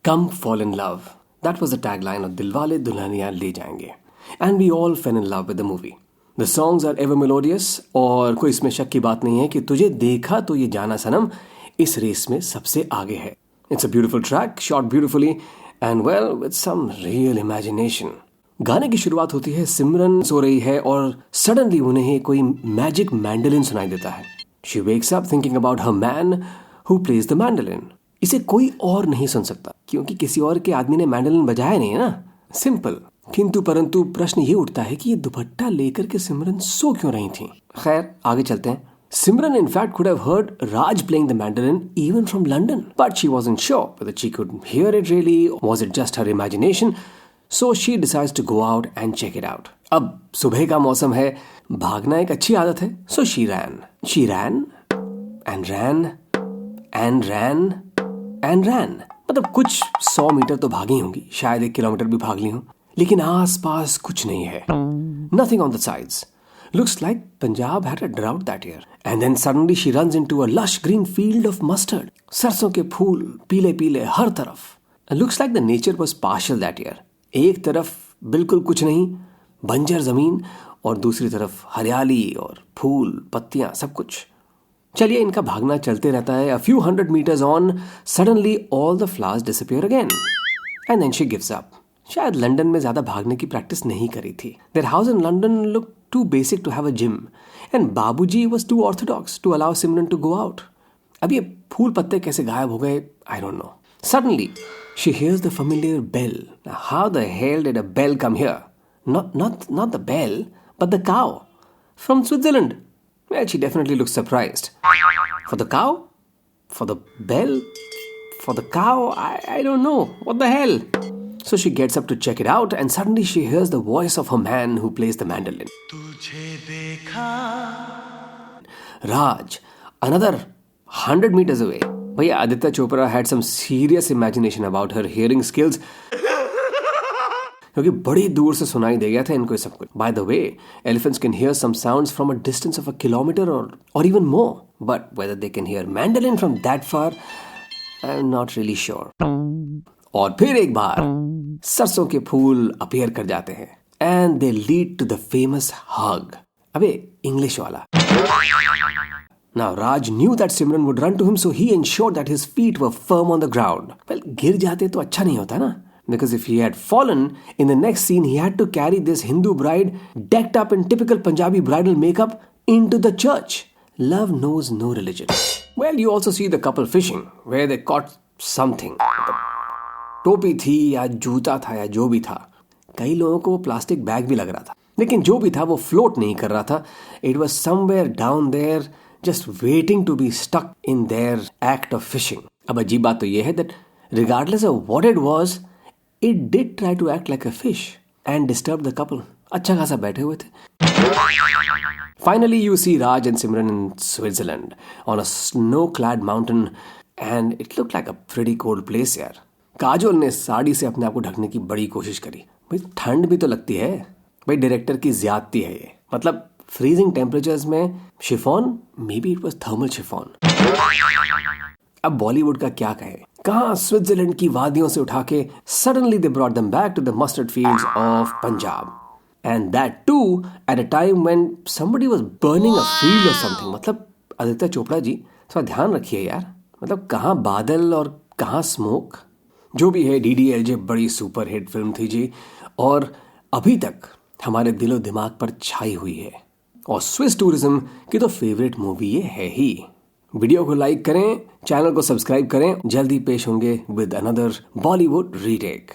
Come fall in love. That was the tagline of Dilwale Dulhaniya Le Jayenge. And we all fell in love with the movie. The songs are ever melodious और कोई इसमें शक की बात नहीं है कि तुझे देखा तो ये जाना सनम इस रेस में सबसे आगे है. It's a beautiful track, shot beautifully and well with some real imagination. गाने की शुरुआत होती है, सिमरन सो रही है और सडनली उन्हें कोई मैजिक मैंडोलिन सुनाई देता है. She wakes up thinking about her man who plays the mandolin. इसे कोई और नहीं सुन सकता क्योंकि किसी और के आदमी ने मैंडोलिन बजाया नहीं है ना. सिंपल. किंतु परंतु प्रश्न ये उठता है कि ये दुपट्टा लेकर के सिमरन सो क्यों रही थी. खैर आगे चलते हैं. Simran in fact could have heard Raj playing the mandolin even from London, but she wasn't sure whether she could hear it really or was it just her imagination. So she decides to go out and check it out. अब सुबह का मौसम है, भागना एक अच्छी आदत है. So she ran. She ran and ran and ran and ran. मतलब कुछ 100 मीटर तो भागी होंगी, शायद 1 किलोमीटर भी भाग ली हूँ, लेकिन आस पास कुछ नहीं है. Nothing on the sides. Looks like Punjab had a drought that year. And then suddenly she runs into a lush green field of mustard. सरसों के फूल पीले पीले हर तरफ. Looks like the nature was partial that year. एक तरफ बिल्कुल कुछ नहीं, बंजर जमीन, और दूसरी तरफ हरियाली और फूल पत्तियां सब कुछ. चलिए इनका भागना चलते रहता है. A few hundred meters on, suddenly all the flowers disappear again. And then she gives up. शायद लंदन में ज्यादा भागने की प्रैक्टिस नहीं करी थी. Their house in London looked too basic to have a gym, and Babuji was too orthodox to allow Simran to go out. अब ये फूल पत्ते कैसे गायब हो गए? I don't know. Suddenly, she hears the familiar bell. Now, how the hell did a bell come here? Not the bell, but the cow from Switzerland. Well, she definitely looks surprised. For the cow? For the bell? For the cow? I don't know. What the hell? So she gets up to check it out and suddenly she hears the voice of her man who plays the mandolin. Raj, another 100 meters away. Bhaiya, Aditya Chopra had some serious imagination about her hearing skills. क्योंकि बड़ी दूर से सुनाई दे गया था इनको सब कुछ. By the way, elephants can hear some sounds from a distance of a kilometer or even more. But whether they can hear mandolin from that far, I'm not really sure. और फिर एक बार सरसों के फूल अपीयर कर जाते हैं and they lead to the famous hug. अबे English वाला. Now Raj knew that Simran would run to him, so he ensured that his feet were firm on the ground. Well, गिर जाते तो अच्छा नहीं होता ना, because if he had fallen, in the next scene he had to carry this Hindu bride decked up in typical Punjabi bridal makeup into the church. Love knows no religion. Well, you also see the couple fishing where they caught something. टोपी थी या जूता था या जो भी था. कई लोगों को प्लास्टिक बैग भी लग रहा था, लेकिन जो भी था वो फ्लोट नहीं कर रहा था. It was somewhere down there just waiting to be stuck in their act of fishing. अब अजीब बात तो ये है that regardless of what it was, it did try to act like a fish and disturb the couple. अच्छा खासा बैठे हुए थे. Finally you see Raj and Simran in Switzerland on a snow-clad mountain and it looked like a pretty cold place यार. काजोल ने साड़ी से अपने आप को ढकने की बड़ी कोशिश करी. भाई ठंड भी तो लगती है. भाई डायरेक्टर की ज्यादती है ये. मतलब फ्रीजिंग टेम्परेचर्स में chiffon, may be it was thermal chiffon. अब बॉलीवुड का क्या कहे. कहाँ स्विट्जरलैंड की वादियों से उठा के suddenly they brought them back to the mustard fields of Punjab. And that too at a time when somebody was burning a field or something. मतलब आदित्य चोपड़ा जी थोड़ा ध्यान रखिए यार. मतलब कहाँ बादल और कहाँ स्मोक. जो भी है, DDLJ बड़ी सुपर हिट फिल्म थी जी, और अभी तक हमारे दिलो दिमाग पर छाई हुई है. और स्विस टूरिज्म की तो फेवरेट मूवी ये है ही. वीडियो को लाइक करें, चैनल को सब्सक्राइब करें. जल्दी पेश होंगे विद अनदर बॉलीवुड रीटेक.